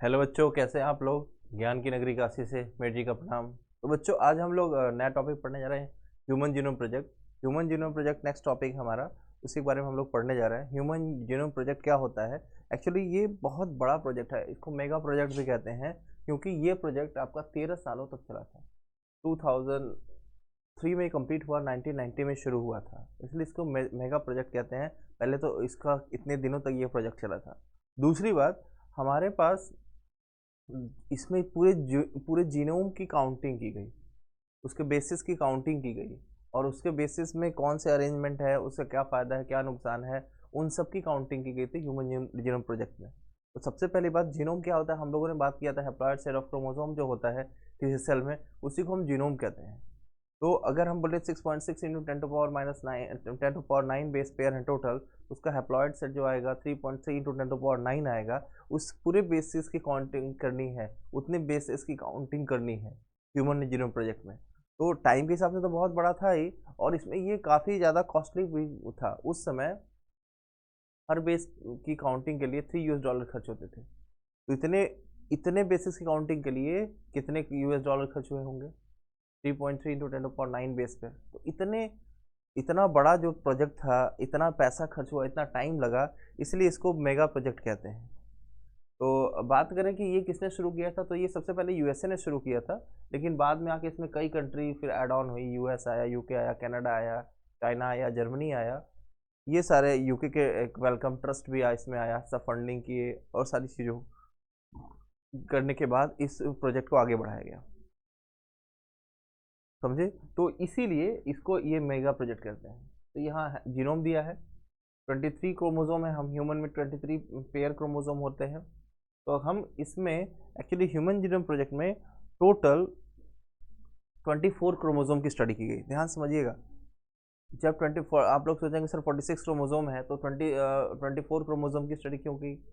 Hello बच्चों, कैसे हैं आप लोग। ज्ञान की नगरी काशी से मेरी जी का प्रणाम। तो बच्चों, आज हम लोग नया टॉपिक पढ़ने जा रहे हैं, human genome project. Human genome project next topic हमारा, उसी के बारे में हम लोग पढ़ने जा रहे हैं। ह्यूमन जीनोम प्रोजेक्ट क्या होता है? एक्चुअली ये बहुत बड़ा प्रोजेक्ट है, इसको मेगा प्रोजेक्ट भी कहते हैं, क्योंकि ये प्रोजेक्ट आपका 13 सालों तक चला था। 2003 में कंप्लीट हुआ, 1990 में शुरू हुआ था, इसलिए इसको मेगा प्रोजेक्ट कहते हैं। पहले तो इसका इतने दिनों तक ये प्रोजेक्ट चला था। दूसरी बात, हमारे पास इसमें पूरे जीनोम की काउंटिंग की गई, उसके बेसिस की काउंटिंग की गई, और उसके बेसिस में कौन से अरेंजमेंट है, उसका क्या फ़ायदा है, क्या नुकसान है, उन सब की काउंटिंग की गई थी ह्यूमन जीनोम प्रोजेक्ट में। तो सबसे पहली बात, जीनोम क्या होता है, हम लोगों ने बात किया था हैप्लॉइड सेट ऑफ क्रोमोसोम जो होता है किसी सेल में, उसी को हम जीनोम कहते हैं। तो अगर हम बोले 6.6 इंटू 10⁻9 बेस पेयर है टोटल, उसका हैप्लॉइड सेट जो आएगा 3.3 इंटू 10⁻9 आएगा। उस पूरे बेसिस की काउंटिंग करनी है, उतने बेसिस की काउंटिंग करनी है ह्यूमन जीनोम प्रोजेक्ट में। तो टाइम के हिसाब से तो बहुत बड़ा था ही, और इसमें ये काफ़ी ज़्यादा कॉस्टली भी था। उस समय हर बेस की काउंटिंग के लिए $3 खर्च होते थे। तो इतने इतने बेसिस की काउंटिंग के लिए कितने $US खर्च हुए होंगे? 3.3 इंटू 10⁻9 बेस पे। तो इतना बड़ा जो प्रोजेक्ट था, इतना पैसा खर्च हुआ, इतना टाइम लगा, इसलिए इसको मेगा प्रोजेक्ट कहते हैं। तो बात करें कि ये किसने शुरू किया था, तो ये सबसे पहले यूएसए ने शुरू किया था, लेकिन बाद में आके इसमें कई कंट्री फिर ऐड ऑन हुई। यूएस आया, यूके आया, कनाडा आया, चाइना आया, जर्मनी आया। ये सारे यूके के एक वेलकम ट्रस्ट भी आया, इसमें आया, सब फंडिंग किए और सारी चीज़ों करने के बाद इस प्रोजेक्ट को आगे बढ़ाया गया। समझे? तो इसीलिए इसको ये मेगा प्रोजेक्ट कहते हैं। तो यहाँ जीनोम दिया है, 23 क्रोमोसोम है, हम ह्यूमन में 23 पेयर क्रोमोसोम होते हैं। तो हम इसमें एक्चुअली ह्यूमन जीनोम प्रोजेक्ट में टोटल 24 क्रोमोसोम की स्टडी की गई। ध्यान समझिएगा, जब 24 आप लोग सोचेंगे सर 46 क्रोमोसोम है, तो 24 क्रोमोसोम की स्टडी क्यों की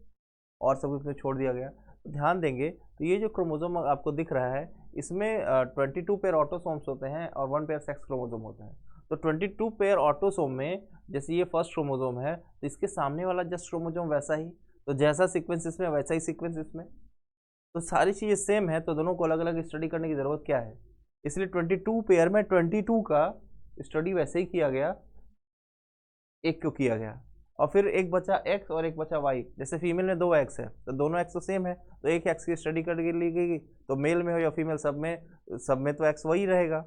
और सब कुछ छोड़ दिया गया? तो ध्यान देंगे तो ये जो क्रोमोसोम आपको दिख रहा है, इसमें 22 पेयर ऑटोसोम्स होते हैं और 1 पेयर सेक्स क्रोमोसोम होता है। तो 22 पेयर ऑटोसोम में जैसे ये फर्स्ट क्रोमोसोम है, तो इसके सामने वाला जस्ट क्रोमोसोम वैसा ही, तो जैसा सीक्वेंस इसमें वैसा ही सीक्वेंस इसमें, तो सारी चीज़ें सेम है, तो दोनों को अलग अलग स्टडी करने की ज़रूरत क्या है? इसलिए 22 पेयर में 22 का स्टडी वैसे ही किया गया, एक को किया गया, और फिर एक बचा एक्स और एक बचा वाई। जैसे फीमेल में 2 एक्स है, तो दोनों एक्स तो सेम है, तो एक एक्स की स्टडी कर ली गई, तो मेल में हो या फीमेल, सब में तो एक्स वही रहेगा।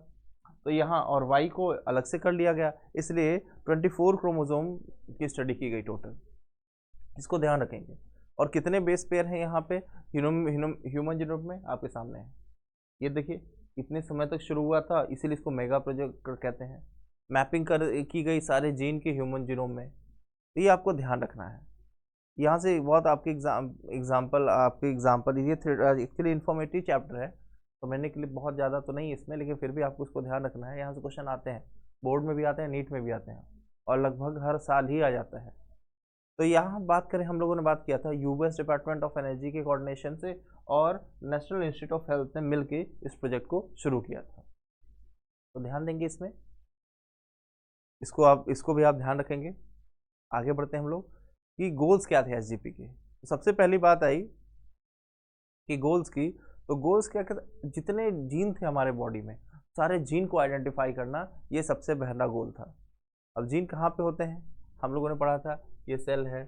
तो यहाँ और वाई को अलग से कर लिया गया, इसलिए 24 क्रोमोसोम की स्टडी की गई टोटल। इसको ध्यान रखेंगे। और कितने बेस पेयर हैं यहाँ पे ह्यूमन जीनोम में, आपके सामने है। ये देखिए, इतने समय तक शुरू हुआ था, इसीलिए इसको मेगा प्रोजेक्ट कहते हैं। मैपिंग की गई सारे जीन के ह्यूमन जीनोम में, तो ये आपको ध्यान रखना है। यहाँ से बहुत आपके एग्जाम्पल ये एक्चुअली इन्फॉर्मेटिव चैप्टर है, समझने के लिए बहुत ज़्यादा तो नहीं इसमें, लेकिन फिर भी आपको इसको ध्यान रखना है। यहाँ से क्वेश्चन आते हैं, बोर्ड में भी आते हैं, नीट में भी आते हैं, और लगभग हर साल ही आ जाता है। तो यहाँ बात करें, हम लोगों ने बात किया था यूएस डिपार्टमेंट ऑफ एनर्जी के कोऑर्डिनेशन से और नेशनल इंस्टीट्यूट ऑफ हेल्थ ने मिलकर इस प्रोजेक्ट को शुरू किया था। तो ध्यान देंगे इसमें, इसको भी आप ध्यान रखेंगे। आगे बढ़ते हैं हम लोग कि गोल्स क्या थे एसजीपी के। तो सबसे पहली बात आई कि गोल्स की, तो गोल्स क्या कहते, जितने जीन थे हमारे बॉडी में, सारे जीन को आइडेंटिफाई करना, ये सबसे पहला गोल था। अब जीन कहाँ पे होते हैं, हम लोगों ने पढ़ा था, ये सेल है,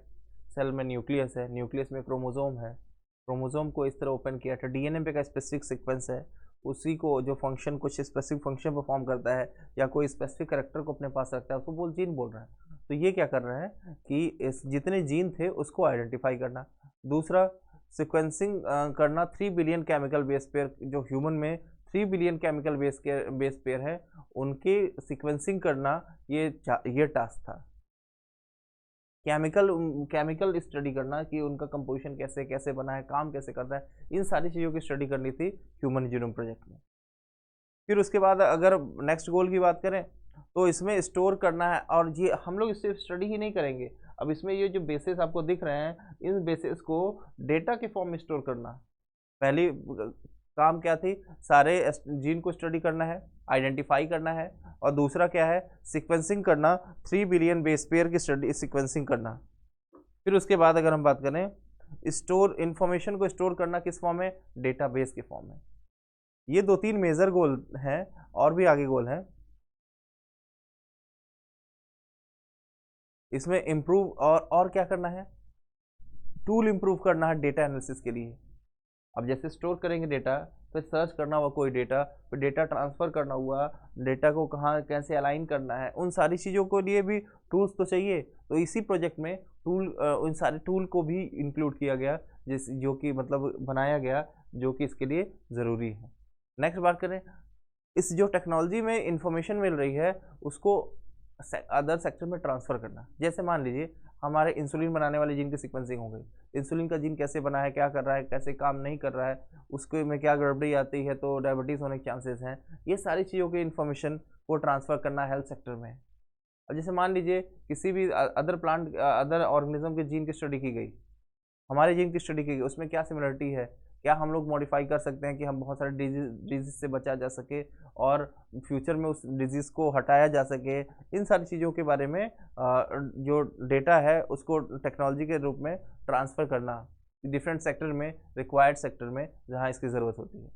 सेल में न्यूक्लियस है, न्यूक्लियस में क्रोमोसोम है, क्रोमोसोम को इस तरह ओपन किया था, डीएनए पे का स्पेसिफिक सीक्वेंस है, उसी को जो फंक्शन, कुछ स्पेसिफिक फंक्शन परफॉर्म करता है या कोई स्पेसिफिक कैरेक्टर को अपने पास रखता है, उसको जीन बोल रहा है। तो ये क्या कर रहा है कि इस जितने जीन थे उसको आइडेंटिफाई करना। दूसरा, सिक्वेंसिंग करना 3 बिलियन केमिकल बेस पेयर, जो ह्यूमन में 3 बिलियन केमिकल बेस पेयर है, उनके सिक्वेंसिंग करना, ये टास्क था। केमिकल स्टडी करना कि उनका कंपोजिशन कैसे कैसे बना है, काम कैसे करता है, इन सारी चीज़ों की स्टडी करनी थी ह्यूमन जीनोम प्रोजेक्ट में। फिर उसके बाद अगर नेक्स्ट गोल की बात करें, तो इसमें स्टोर करना है, और ये हम लोग इससे स्टडी ही नहीं करेंगे। अब इसमें ये जो बेसिस आपको दिख रहे हैं, इन बेसिस को डेटा के फॉर्म में स्टोर करना। पहली काम क्या थी, सारे जीन को स्टडी करना है, आइडेंटिफाई करना है, और दूसरा क्या है, सीक्वेंसिंग करना, 3 बिलियन बेस पेयर की स्टडी सीक्वेंसिंग करना। फिर उसके बाद अगर हम बात करें स्टोर इंफॉर्मेशन को स्टोर करना किस फॉर्म में, डेटाबेस के फॉर्म में। ये 2-3 मेजर गोल हैं, और भी आगे गोल हैं। इसमें इम्प्रूव और क्या करना है, टूल इम्प्रूव करना है डेटा एनालिसिस के लिए। अब जैसे स्टोर करेंगे डेटा, फिर सर्च करना हुआ कोई डेटा, फिर डेटा ट्रांसफ़र करना हुआ, डेटा को कहाँ कैसे अलाइन करना है, उन सारी चीज़ों के लिए भी टूल्स तो चाहिए। तो इसी प्रोजेक्ट में उन सारे टूल को भी इंक्लूड किया गया, जो कि मतलब बनाया गया, जो कि इसके लिए ज़रूरी है। नेक्स्ट बात करें, इस जो टेक्नोलॉजी में इंफॉर्मेशन मिल रही है उसको अदर सेक्टर में ट्रांसफ़र करना। जैसे मान लीजिए हमारे इंसुलिन बनाने वाले जीन की सीक्वेंसिंग हो गई, इंसुलिन का जीन कैसे बना है, क्या कर रहा है, कैसे काम नहीं कर रहा है, उसके में क्या गड़बड़ी आती है तो डायबिटीज़ होने के चांसेस हैं, ये सारी चीज़ों की इन्फॉर्मेशन को ट्रांसफ़र करना है हेल्थ सेक्टर में। अब जैसे मान लीजिए किसी भी अदर ऑर्गेनिज्म के जीन की स्टडी की गई, हमारे जीन की स्टडी की गई, उसमें क्या सिमिलरिटी है, क्या हम लोग मॉडिफाई कर सकते हैं कि हम बहुत सारे डिजीज से बचा जा सके और फ्यूचर में उस डिजीज़ को हटाया जा सके। इन सारी चीज़ों के बारे में जो डेटा है उसको टेक्नोलॉजी के रूप में ट्रांसफ़र करना डिफरेंट सेक्टर में, रिक्वायर्ड सेक्टर में जहाँ इसकी ज़रूरत होती है।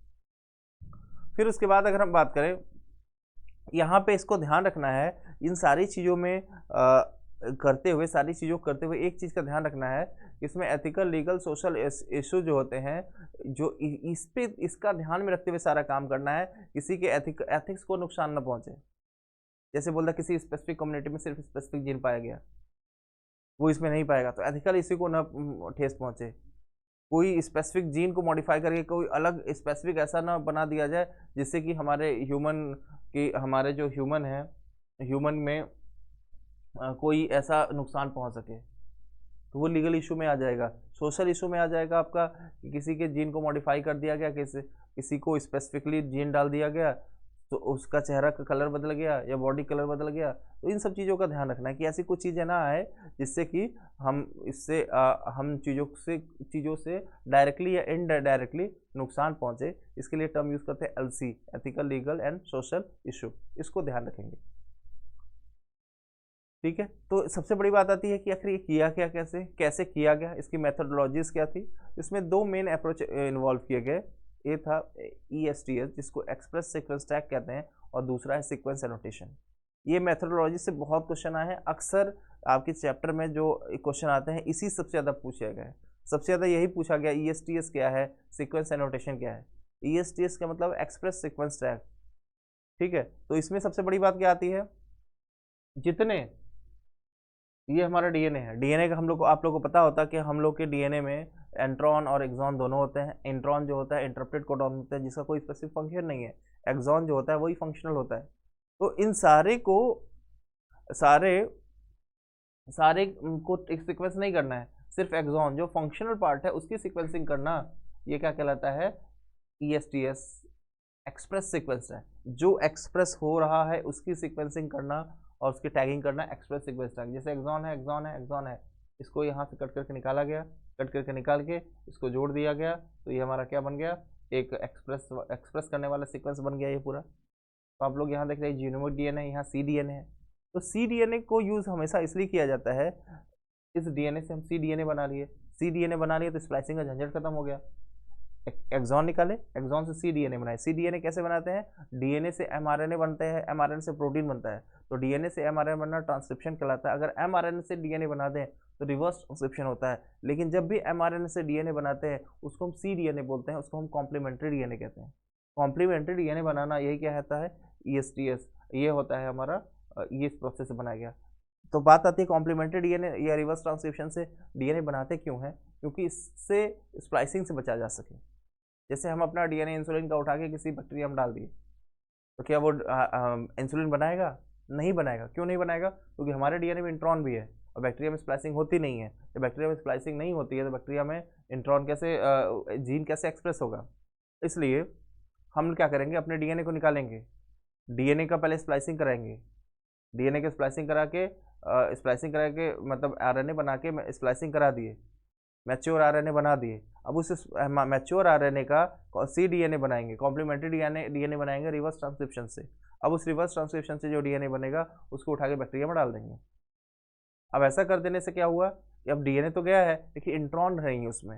फिर उसके बाद अगर हम बात करें, यहाँ पे इसको ध्यान रखना है, इन सारी चीज़ों में करते हुए एक चीज़ का ध्यान रखना है, इसमें एथिकल, लीगल, सोशल इशू जो होते हैं, जो इस पे इसका ध्यान में रखते हुए सारा काम करना है, किसी के एथिक्स को नुकसान न पहुंचे। जैसे बोलता किसी स्पेसिफिक कम्युनिटी में सिर्फ स्पेसिफिक जीन पाया गया, वो इसमें नहीं पाएगा, तो एथिकल इसी को न ठेस पहुंचे। कोई स्पेसिफिक जीन को मॉडिफाई करके कोई अलग स्पेसिफिक ऐसा ना बना दिया जाए जिससे कि हमारे जो ह्यूमन है, ह्यूमन में कोई ऐसा नुकसान पहुंच सके, तो वो लीगल इशू में आ जाएगा। सोशल इशू में आ जाएगा आपका, किसी के जीन को मॉडिफाई कर दिया गया, किसी को स्पेसिफिकली जीन डाल दिया गया तो उसका चेहरा का कलर बदल गया या बॉडी कलर बदल गया। तो इन सब चीज़ों का ध्यान रखना है कि ऐसी कुछ चीज़ें ना आए जिससे कि हम चीज़ों से डायरेक्टली या इनडायरेक्टली नुकसान पहुंचे। इसके लिए टर्म यूज़ करते हैं LC, ethical, legal and social issue. इसको ध्यान रखेंगे, ठीक है। तो सबसे बड़ी बात आती है कि आखिर ये किया क्या, कैसे किया गया, इसकी मेथोडोलॉजीज क्या थी। इसमें 2 मेन अप्रोच इन्वॉल्व किए गए। ये था ESTS, जिसको एक्सप्रेस सीक्वेंस टैग कहते हैं, और दूसरा है सीक्वेंस एनोटेशन। ये मेथोडोलॉजी से बहुत क्वेश्चन आए हैं, अक्सर आपके चैप्टर में जो क्वेश्चन आते हैं इसी सबसे ज़्यादा पूछे गए, सबसे ज़्यादा यही पूछा गया, ESTS क्या है, सीक्वेंस एनोटेशन क्या है। ESTS का मतलब एक्सप्रेस सीक्वेंस टैग, ठीक है। तो इसमें सबसे बड़ी बात क्या आती है, जितने ये हमारा डीएनए है, डीएनए का आप लोग को पता होता है कि हम लोग के डीएनए में एंट्रॉन और एक्सॉन दोनों होते हैं। एंट्रॉन जो होता है इंटरप्रेट कोडॉन होता है, जिसका कोई स्पेसिफिक फंक्शन नहीं है। एक्सॉन जो होता है वही फंक्शनल होता है। तो इन सारे को एक सीक्वेंस नहीं करना है, सिर्फ एक्सॉन जो फंक्शनल पार्ट है उसकी सीक्वेंसिंग करना, ये क्या कहलाता है, ESTS, एक्सप्रेस सीक्वेंस है। जो एक्सप्रेस हो रहा है उसकी सीक्वेंसिंग करना और उसकी टैगिंग करना, एक्सप्रेस सीक्वेंस टैग। जैसे एक्सॉन है, इसको यहाँ से कट करके निकाला गया, कट करके निकाल के इसको जोड़ दिया गया, तो ये हमारा क्या बन गया, एक एक्सप्रेस करने वाला सीक्वेंस बन गया ये पूरा। तो आप लोग यहाँ देख रहे हैं जीनोमिक डीएनए, यहाँ cDNA है। तो cDNA को यूज़ हमेशा इसलिए किया जाता है, इस डीएनए से हम cDNA बना लिए तो स्प्लाइसिंग का झंझट खत्म हो गया। एक्सॉन निकाले, एक्सॉन से cDNA बनाए। cDNA कैसे बनाते हैं, डीएनए से mRNA बनते हैं, mRNA से प्रोटीन बनता है। तो डीएनए से mRNA बनना ट्रांसक्रिप्शन कहलाता है। अगर mRNA से डीएनए बना दें तो रिवर्स ट्रांसक्रिप्शन होता है। लेकिन जब भी mRNA से डीएनए बनाते हैं उसको हम cDNA बोलते हैं, उसको हम कॉम्प्लीमेंट्री डीएनए कहते हैं। कॉम्प्लीमेंट्री डीएनए बनाना यही क्या होता है, ESTS, ये होता है हमारा, ये इस प्रोसेस से बनाया गया। तो बात आती है कॉम्प्लीमेंट्री डीएनए या रिवर्स ट्रांसक्रिप्शन से डीएनए बनाते क्यों हैं, क्योंकि इससे स्प्लाइसिंग से बचा जा सके। जैसे हम अपना डीएनए इंसुलिन का उठा के किसी बैक्टीरिया में डाल दिए, तो क्या वो इंसुलिन बनाएगा, नहीं बनाएगा। क्यों नहीं बनाएगा, क्योंकि हमारे डीएनए में इंट्रॉन भी है और बैक्टीरिया में स्प्लाइसिंग होती नहीं है। जब बैक्टीरिया में स्प्लाइसिंग नहीं होती है तो बैक्टीरिया में इंट्रॉन कैसे, जीन कैसे एक्सप्रेस होगा। इसलिए हम क्या करेंगे, अपने डीएनए को निकालेंगे, डीएनए का पहले स्प्लाइसिंग कराएंगे, डीएनए के स्प्लाइसिंग करा के मतलब आरएनए बना के स्प्लाइसिंग करा दिए, मैच्योर आरएनए बना दिए। अब उस मैच्योर आरएनए का cDNA बनाएंगे, कॉम्प्लीमेंट्री डीएनए बनाएंगे रिवर्स ट्रांसक्रिप्शन से। अब उस रिवर्स ट्रांसक्रिप्शन से जो डीएनए बनेगा उसको उठा के बैक्टीरिया में डाल देंगे। अब ऐसा कर देने से क्या हुआ, कि अब डीएनए तो गया है लेकिन इंट्रॉन नहीं है उसमें।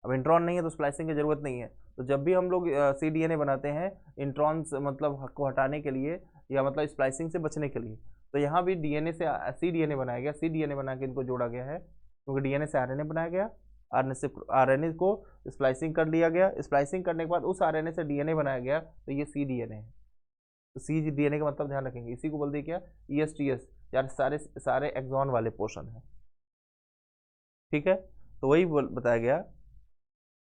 अब इंट्रॉन नहीं है तो स्प्लाइसिंग की जरूरत नहीं है। तो जब भी हम लोग सी डीएनए बनाते हैं इंट्रॉन्स मतलब को हटाने के लिए या मतलब स्प्लाइसिंग से बचने के लिए, तो यहाँ भी डीएनए से सी डीएनए बनाया गया, सी डीएनए बना के इनको जोड़ा गया है, क्योंकि डीएनए से आरएनए बनाया गया, आरएनए से आरएनए को स्प्लाइसिंग कर लिया गया, स्प्लाइसिंग करने के बाद उस आरएनए से डीएनए बनाया गया, तो ये सी डीएनए है। तो सी डीएनए का मतलब ध्यान रखेंगे, इसी को बोलते हैं क्या, ईएसटीएस, यार सारे सारे एक्सॉन वाले पोर्शन है। ठीक है, तो वही बताया गया,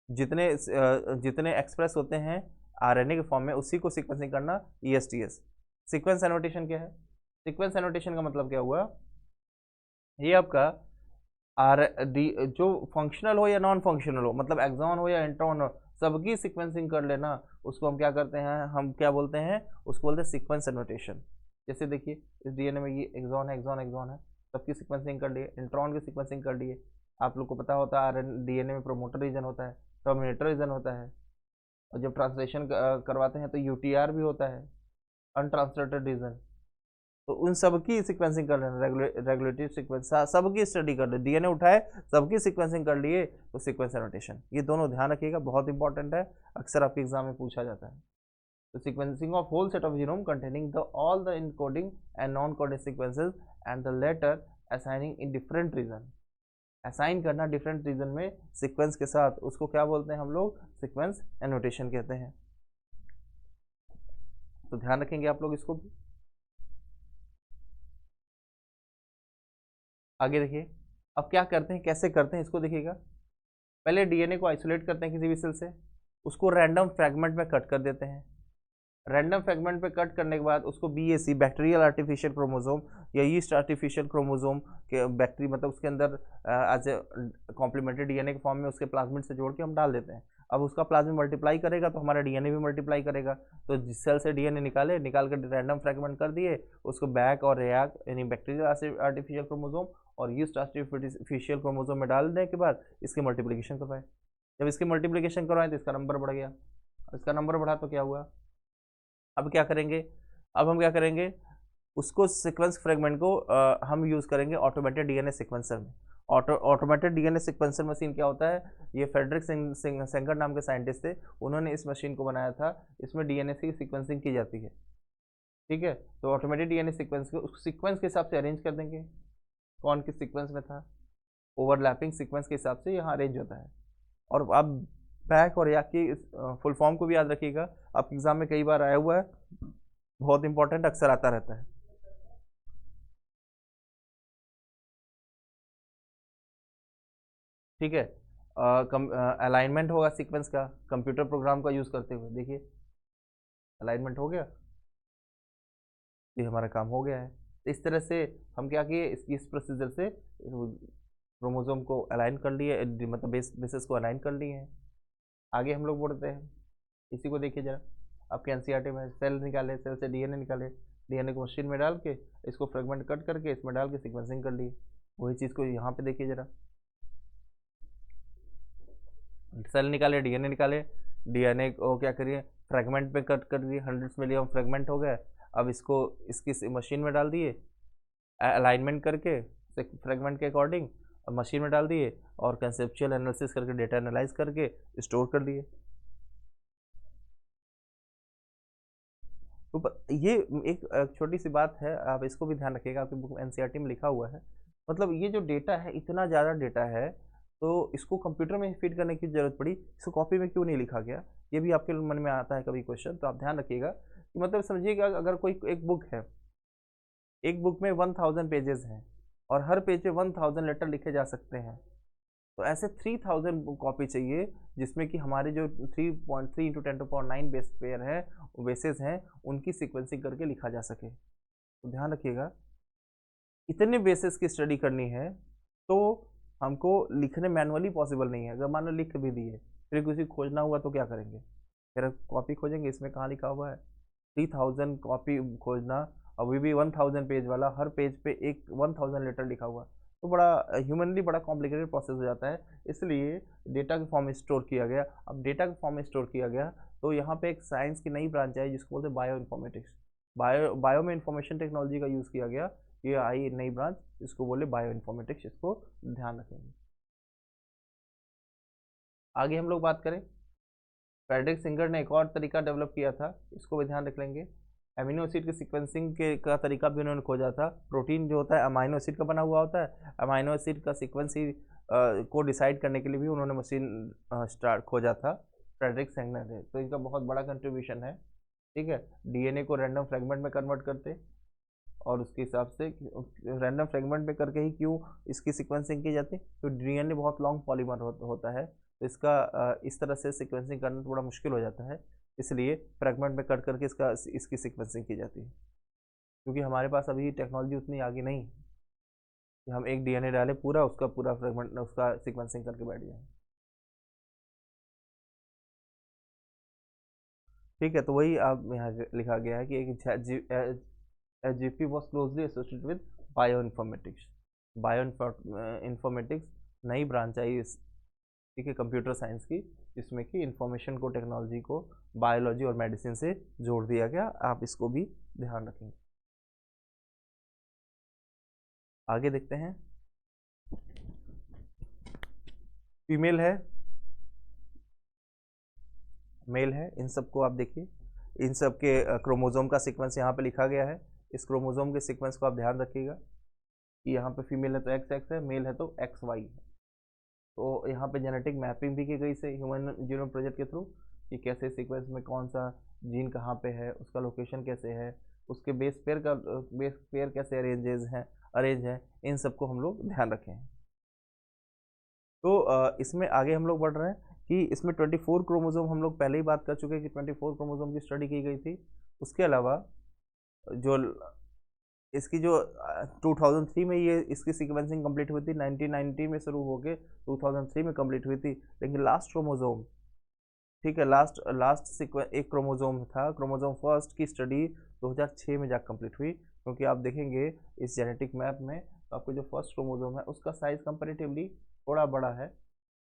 जितने एक्सप्रेस होते हैं आरएनए के फॉर्म में उसी को सीक्वेंसिंग करना, ईएसटीएस। सीक्वेंस एनोटेशन क्या है? सीक्वेंस एनोटेशन का मतलब क्या हुआ, ये आपका आर डी जो फंक्शनल हो या नॉन फंक्शनल हो, मतलब एक्सॉन हो या इंट्रॉन हो, सबकी सीक्वेंसिंग कर लेना, उसको हम क्या करते हैं, हम क्या बोलते हैं, उसको बोलते हैं सीक्वेंस एनोटेशन। जैसे देखिए इस डीएनए में ये एक्सॉन है, एक्सॉन एक्सॉन है, सबकी सीक्वेंसिंग कर लिए, इंट्रॉन की सीक्वेंसिंग कर लिए। आप लोग को पता होता है आर डीएनए में प्रोमोटर रीजन होता है, टर्मिनेटर रीजन होता है, और जब ट्रांसलेशन करवाते हैं तो यूटीआर भी होता है, अनट्रांसलेटेड रीजन। तो उन सबकी सीक्वेंसिंग कर लेना, रेगुलेटरी सीक्वेंस सबकी स्टडी कर ले, डीएनए उठाए सबकी सीक्वेंसिंग कर लिए, तो सीक्वेंस एनोटेशन। ये दोनों ध्यान रखिएगा, बहुत इंपॉर्टेंट है, अक्सर आपके एग्जाम में पूछा जाता है। तो sequencing of whole set of genome containing the all the encoding and non coding sequences and the latter assigning in different region. Assign करना डिफरेंट रीजन में सीक्वेंस के साथ, उसको क्या बोलते हैं हम लोग, सीक्वेंस एनोटेशन कहते हैं। तो ध्यान रखेंगे आप लोग इसको भी। आगे देखिए, अब क्या करते हैं, कैसे करते हैं इसको देखिएगा। पहले डीएनए को आइसोलेट करते हैं किसी भी सेल से, उसको रैंडम फ्रैगमेंट में कट कर देते हैं। रैंडम फ्रैगमेंट पे कट करने के बाद उसको बीएसी, बैक्टीरियल आर्टिफिशियल क्रोमोसोम या यीस्ट आर्टिफिशियल क्रोमोसोम के बैक्टीरिया, मतलब उसके अंदर एज ए कॉम्प्लीमेंट्री डीएनए के फॉर्म में उसके प्लाज्मिड से जोड़ के हम डाल देते हैं। अब उसका प्लाज्मिड मल्टीप्लाई करेगा तो हमारा डीएनए भी मल्टीप्लाई करेगा। तो जिस सेल से डीएनए निकाल कर रैंडम फ्रैगमेंट कर दिए, उसको बैक और रैक यानी बैक्टीरियल आर्टिफिशियल क्रोमोसोम और यीस्ट आर्टिफिशियल क्रोमोसोम में डालने के बाद इसकी मल्टीप्लिकेशन करवाए। जब इसकी मल्टीप्लिकेशन करवाएं तो इसका नंबर बढ़ गया, इसका नंबर बढ़ा तो क्या हुआ, अब क्या करेंगे, अब हम क्या करेंगे, उसको सीक्वेंस फ्रेगमेंट को हम यूज़ करेंगे ऑटोमेटेड डीएनए सीक्वेंसर में। ऑटोमेटेड डीएनए सीक्वेंसर मशीन क्या होता है, ये फेडरिक सेंगर नाम के साइंटिस्ट थे, उन्होंने इस मशीन को बनाया था। इसमें डीएनए की सीक्वेंसिंग की जाती है। ठीक है, तो ऑटोमेटेड डीएनए सीक्वेंस को सीक्वेंस के हिसाब से अरेंज कर देंगे, कौन किस सीक्वेंस में था, ओवरलैपिंग सीक्वेंस के हिसाब से यहाँ अरेंज होता है। और अब बैक और या की फुल फॉर्म को भी याद रखिएगा, आपके एग्जाम में कई बार आया हुआ है, बहुत इंपॉर्टेंट, अक्सर आता रहता है। ठीक है, अलाइनमेंट होगा सीक्वेंस का कंप्यूटर प्रोग्राम का यूज़ करते हुए। देखिए अलाइनमेंट हो गया, ये हमारा काम हो गया है। इस तरह से हम क्या किए, इस प्रोसीजर से क्रोमोसोम को अलाइन कर लिए, मतलब बेसिस को अलाइन कर लिए हैं। आगे हम लोग बढ़ते हैं, इसी को देखिए जरा, आपके एनसीईआरटी में सेल निकाले, सेल से डीएनए निकाले, डीएनए को मशीन में डाल के इसको फ्रेगमेंट कट करके इसमें डाल के सीक्वेंसिंग कर लिए। वही चीज़ को यहाँ पे देखिए जरा, सेल निकाले, डीएनए निकाले, डीएनए को क्या करिए फ्रेगमेंट पे कट कर दिए, 100 मिलियन फ्रेगमेंट हो गए। अब इसको इसकी मशीन में डाल दिए, अलाइनमेंट करके फ्रेगमेंट के अकॉर्डिंग मशीन में डाल दिए, और कंसेप्चुअल एनालिसिस करके डेटा एनालाइज करके स्टोर कर लिए। तो ये एक छोटी सी बात है, आप इसको भी ध्यान रखिएगा, आपकी बुक एनसीईआरटी में लिखा हुआ है। मतलब ये जो डेटा है, इतना ज़्यादा डेटा है, तो इसको कंप्यूटर में फीड करने की जरूरत पड़ी, इसको कॉपी में क्यों नहीं लिखा गया, ये भी आपके मन में आता है कभी क्वेश्चन। तो आप ध्यान रखिएगा कि मतलब समझिएगा, अगर कोई एक बुक है, एक बुक में 1000 पेजेस हैं और हर पेज पे 1000 लेटर लिखे जा सकते हैं, तो ऐसे 3000 कॉपी चाहिए, जिसमें कि हमारे जो 3.3 इंटू 10⁹ बेस पेयर हैं, बेसेस हैं, उनकी सीक्वेंसिंग करके लिखा जा सके। तो ध्यान रखिएगा, इतने बेसिस की स्टडी करनी है तो हमको लिखने मैनुअली पॉसिबल नहीं है। अगर मान लो लिख भी दिए, फिर किसी खोजना हुआ तो क्या करेंगे, फिर कॉपी खोजेंगे, इसमें कहाँ लिखा हुआ है, 3000 कॉपी खोजना, अभी भी 1000 पेज वाला, हर पेज पे एक 1000 लेटर लिखा हुआ, तो बड़ा ह्यूमनली बड़ा कॉम्प्लिकेटेड प्रोसेस हो जाता है। इसलिए डेटा के फॉर्म में स्टोर किया गया। अब डेटा के फॉर्म में स्टोर किया गया, तो यहाँ पे एक साइंस की नई ब्रांच है जिसको बोलते हैं बायो इन्फॉर्मेटिक्स। बायो में इंफॉर्मेशन टेक्नोलॉजी का यूज़ किया गया, ये आई नई ब्रांच, इसको बोले बायो इन्फॉर्मेटिक्स, इसको ध्यान रखेंगे। आगे हम लोग बात करें, फ्रेडरिक सिंगर ने एक और तरीका डेवलप किया था, इसको भी ध्यान रख लेंगे। अमीनो एसिड के सीक्वेंसिंग के का तरीका भी उन्होंने खोजा था। प्रोटीन जो होता है अमाइनो एसिड का बना हुआ होता है, अमाइनो एसिड का सीक्वेंस ही को डिसाइड करने के लिए भी उन्होंने मशीन स्टार्ट खोजा था, फ्रेडरिक सेंगर ने। तो इनका बहुत बड़ा कंट्रीब्यूशन है। ठीक है, डीएनए को रैंडम फ्रेगमेंट में कन्वर्ट करते, और उसके हिसाब से रैंडम फ्रेगमेंट में करके ही क्यों इसकी सीक्वेंसिंग की जाती है, तो डीएनए बहुत लॉन्ग पॉलीमर होता है, तो इसका इस तरह से सीक्वेंसिंग करना थोड़ा मुश्किल हो जाता है, इसलिए फ्रेगमेंट में कट करके इसकी सीक्वेंसिंग की जाती है। क्योंकि हमारे पास अभी टेक्नोलॉजी उतनी आगे नहीं कि हम एक डीएनए डालें पूरा, उसका पूरा फ्रेगमेंट उसका सीक्वेंसिंग करके बैठ जाए। ठीक है, तो वही आप यहाँ लिखा गया है कि एक GP was closely associated with bio informatics. Bio informatics नई ब्रांच आई इस, ठीक है, कंप्यूटर साइंस की, जिसमें कि इंफॉर्मेशन को, टेक्नोलॉजी को बायोलॉजी और मेडिसिन से जोड़ दिया गया। आप इसको भी ध्यान रखेंगे। आगे देखते हैं, फीमेल है, मेल है, इन सबको आप देखिए, इन सब के क्रोमोजोम का सीक्वेंस यहाँ पे लिखा गया है। इस क्रोमोजोम के सीक्वेंस को आप ध्यान रखिएगा कि यहाँ पे फीमेल है तो एक्स एक्स है, मेल है तो एक्स वाई है। तो यहाँ पे जेनेटिक मैपिंग भी की गई से ह्यूमन जीनोम प्रोजेक्ट के थ्रू, कि कैसे सीक्वेंस में कौन सा जीन कहाँ पे है, उसका लोकेशन कैसे है, उसके बेस पेयर कैसे अरेंज है, इन सबको हम लोग ध्यान रखें। तो इसमें आगे हम लोग बढ़ रहे हैं कि इसमें 24 क्रोमोसोम, हम लोग पहले ही बात कर चुके हैं कि 24 क्रोमोसोम की स्टडी की गई थी। उसके अलावा जो इसकी जो 2003 में ये इसकी सीक्वेंसिंग कंप्लीट हुई थी, 1990 में शुरू होकर 2003 में कंप्लीट हुई थी। लेकिन लास्ट क्रोमोसोम, ठीक है, लास्ट सीक्वेंस एक क्रोमोसोम था, क्रोमोसोम फर्स्ट की स्टडी 2006 में जाकर कंप्लीट हुई। क्योंकि आप देखेंगे इस जेनेटिक मैप में, तो आपको जो फर्स्ट क्रोमोसोम है उसका साइज कंपेरेटिवली थोड़ा बड़ा है,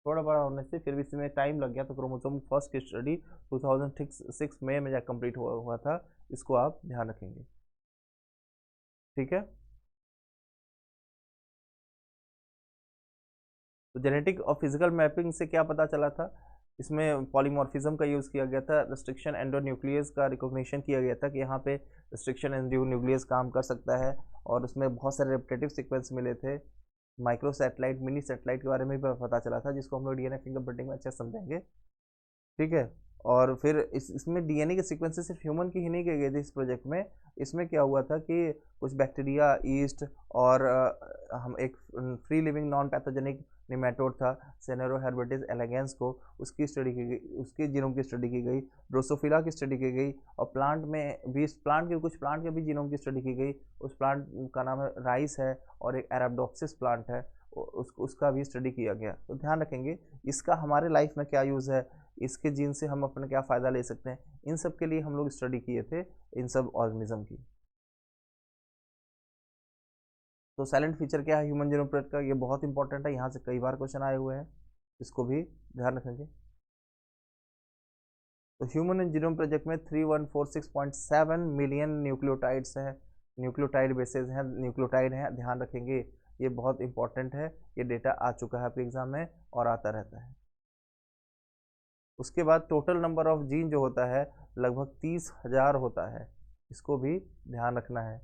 थोड़ा बड़ा होने से फिर भी इसमें टाइम लग गया। तो क्रोमोसोम फर्स्ट की स्टडी 2006 में जाकर कंप्लीट हुआ था, इसको आप ध्यान रखेंगे। ठीक है, तो जेनेटिक और फिजिकल मैपिंग से क्या पता चला था, इसमें पॉलीमॉर्फिज्म का यूज़ किया गया था, रिस्ट्रिक्शन एंडोन्यूक्लियस का रिकॉग्निशन किया गया था कि यहाँ पे रिस्ट्रिक्शन एंडोन्यूक्लियस काम कर सकता है, और उसमें बहुत सारे रेपिटेटिव सीक्वेंस मिले थे। माइक्रो सैटेलाइट, मिनी सैटेलाइट के बारे में भी पता चला था, जिसको हम लोग डीएनए फिंगरप्रिंटिंग में अच्छे से समझेंगे। ठीक है, और फिर इसमें डीएनए के सीक्वेंसेस सिर्फ ह्यूमन की ही नहीं किए गए थे इस प्रोजेक्ट में। इसमें क्या हुआ था कि कुछ बैक्टीरिया, ईस्ट, और हम एक free living non pathogenic nematode था, सेनेरो हेर्बेटिस एलेगेंस को, उसकी स्टडी की गई, उसके जीनोम की स्टडी की गई, ड्रोसोफिला की स्टडी की गई, और प्लांट में भी, कुछ प्लांट के भी जीनोम की स्टडी की गई। उस प्लांट का नाम है राइस है, और एक अरेबिडोप्सिस प्लांट है, उसका भी स्टडी किया गया। तो ध्यान रखेंगे इसका हमारे लाइफ में क्या यूज़ है, इसके जीन से हम अपना क्या फ़ायदा ले सकते हैं, इन सब के लिए हम लोग स्टडी किए थे इन सब ऑर्गेनिज्म की। तो साइलेंट फीचर क्या है ह्यूमन जीनोम प्रोजेक्ट का, ये बहुत इंपॉर्टेंट है, यहाँ से कई बार क्वेश्चन आए हुए हैं, इसको भी ध्यान रखेंगे। तो ह्यूमन जीनोम प्रोजेक्ट में 3146.7 मिलियन न्यूक्लियोटाइड्स हैं, न्यूक्लियोटाइड बेसेज हैं, न्यूक्लियोटाइड हैं, ध्यान रखेंगे, ये बहुत इंपॉर्टेंट है। ये डेटा आ चुका है आपके एग्जाम में और आता रहता है। उसके बाद टोटल नंबर ऑफ जीन जो होता है लगभग 30,000 होता है, इसको भी ध्यान रखना है।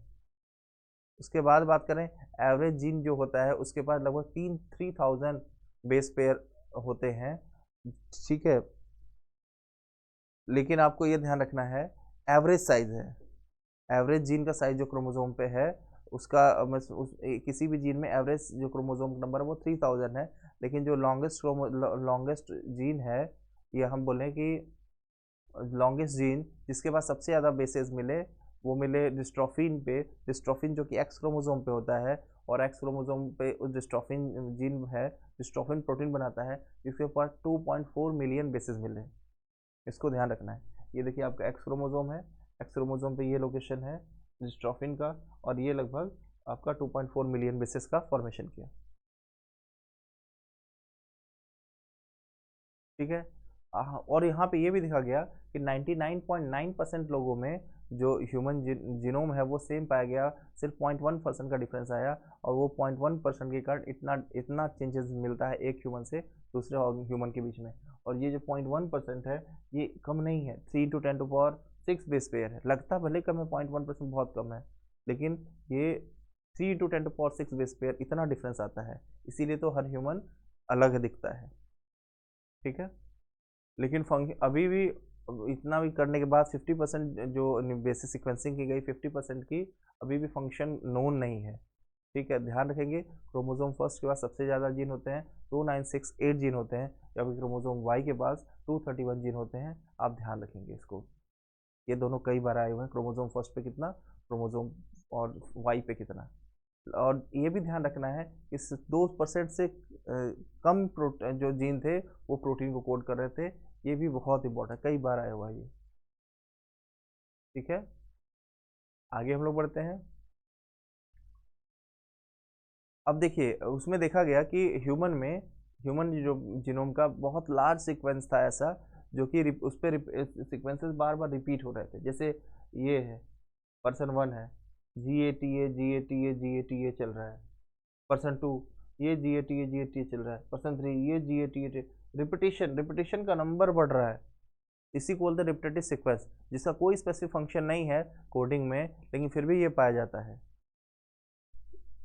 उसके बाद बात करें एवरेज जीन जो होता है, उसके पास लगभग 3,000 बेस पेयर होते हैं। ठीक है, लेकिन आपको ये ध्यान रखना है एवरेज साइज है, एवरेज जीन का साइज जो क्रोमोसोम पे है उसका किसी भी जीन में एवरेज जो क्रोमोसोम नंबर है वो 3,000 है। लेकिन जो लॉन्गेस्ट जीन है, ये हम बोलें कि लॉन्गेस्ट जीन जिसके पास सबसे ज़्यादा बेसेस मिले, वो मिले डिस्ट्रोफिन पे। डिस्ट्रोफिन जो कि एक्स क्रोमोसोम पे होता है, और एक्स क्रोमोसोम पे उस डिस्ट्रोफिन जीन है, डिस्ट्रोफिन प्रोटीन बनाता है, जिसके ऊपर 2.4 मिलियन बेसेस मिले। इसको ध्यान रखना है। ये देखिए आपका एक्स क्रोमोसोम है, एक्स क्रोमोसोम पे ये लोकेशन है डिस्ट्रोफिन का, और ये लगभग आपका 2.4 मिलियन बेसेस का फॉर्मेशन किया। ठीक है, और यहाँ पे ये भी देखा गया कि 99.9% लोगों में जो ह्यूमन जीनोम है वो सेम पाया गया, सिर्फ 0.1% का डिफरेंस आया, और वो 0.1% के कारण इतना इतना चेंजेस मिलता है एक ह्यूमन से दूसरे ह्यूमन के बीच में। और ये जो 0.1% है ये कम नहीं है, 3 × 10⁶ बेस पेयर है। लगता भले कम है, 0.1% बहुत कम है, लेकिन ये 3 × 10⁶ बेस पेयर इतना डिफरेंस आता है, इसीलिए तो हर ह्यूमन अलग दिखता है। ठीक है, लेकिन फंक्शन अभी भी इतना भी करने के बाद 50% जो बेसिस सीक्वेंसिंग की गई 50% की अभी भी फंक्शन नोन नहीं है। ठीक है, ध्यान रखेंगे क्रोमोसोम फर्स्ट के बाद सबसे ज़्यादा जीन होते हैं, 2968 जीन होते हैं, जबकि क्रोमोसोम वाई के पास 231 जीन होते हैं। आप ध्यान रखेंगे इसको, ये दोनों कई बार आए हुए हैं, क्रोमोसोम फर्स्ट पे कितना, क्रोमोसोम और वाई पे कितना। और ये भी ध्यान रखना है इस 2% से कम जो जीन थे वो प्रोटीन को कोड कर रहे थे, ये भी बहुत इंपॉर्टेंट, कई बार आया हुआ है ये। ठीक है, आगे हम लोग बढ़ते हैं। अब देखिए उसमें देखा गया कि ह्यूमन जो जीनोम का बहुत लार्ज सीक्वेंस था ऐसा, जो कि उस पर सीक्वेंसेस बार बार रिपीट हो रहे थे। जैसे ये है पर्सन 1 है, GATA GATA GATA चल रहा है। पर्सन 2 ये GATA GATA चल रहा है। पर्सन 3 ये GATA, रिपीटेशन का नंबर बढ़ रहा है। इसी को बोलते हैं रिपीटेटिव सीक्वेंस, जिसका कोई स्पेसिफिक फंक्शन नहीं है कोडिंग में, लेकिन फिर भी ये पाया जाता है।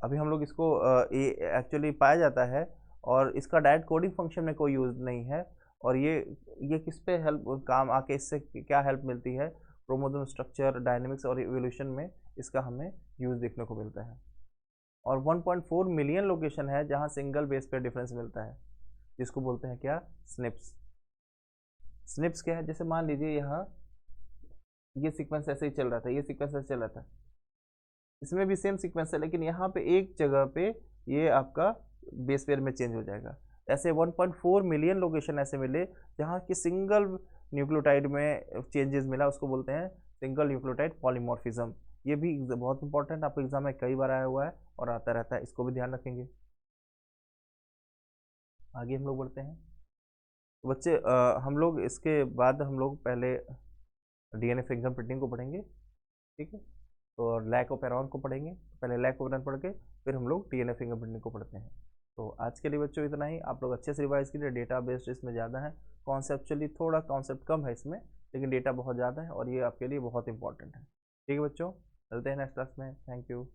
अभी हम लोग इसको ये एक्चुअली पाया जाता है, और इसका डायरेक्ट कोडिंग फंक्शन में कोई यूज़ नहीं है। और ये किस पे हेल्प काम आके, इससे क्या हेल्प मिलती है, क्रोमोसोम स्ट्रक्चर, डायनेमिक्स और इवोल्यूशन में इसका हमें यूज़ देखने को मिलता है। और 1.4 मिलियन लोकेशन है जहाँ सिंगल बेस पे डिफरेंस मिलता है, जिसको बोलते हैं क्या, स्निप्स। स्निप्स क्या है, जैसे मान लीजिए यहाँ ये सीक्वेंस ऐसे ही चल रहा था, ये सीक्वेंस ऐसे चल रहा था, इसमें भी सेम सीक्वेंस है, लेकिन यहाँ पे एक जगह पे ये आपका बेस पेयर में चेंज हो जाएगा। ऐसे 1.4 मिलियन लोकेशन ऐसे मिले जहाँ की सिंगल न्यूक्लियोटाइड में चेंजेस मिला, उसको बोलते हैं सिंगल न्यूक्लियोटाइड पॉलीमॉर्फिज्म। ये भी बहुत इंपॉर्टेंट, आपको एग्जाम में कई बार आया हुआ है और आता रहता है, इसको भी ध्यान रखेंगे। आगे हम लोग बढ़ते हैं। तो बच्चे हम लोग इसके बाद हम लोग पहले DNA फिंगरप्रिंटिंग को पढ़ेंगे। ठीक है, तो लैक ऑफ एरॉन को पढ़ेंगे, पहले लैक ऑफ एरॉन पढ़ के फिर हम लोग DNA फिंगरप्रिंटिंग को पढ़ते हैं। तो आज के लिए बच्चों इतना ही, आप लोग अच्छे से रिवाइज कीजिए। डेटा बेस्ड इसमें ज़्यादा है, कॉन्सेप्चुअली थोड़ा कॉन्सेप्ट कम है इसमें, लेकिन डेटा बहुत ज़्यादा है और ये आपके लिए बहुत इंपॉर्टेंट है। ठीक है बच्चों, मिलते हैं नेक्स्ट क्लास में। Thank you.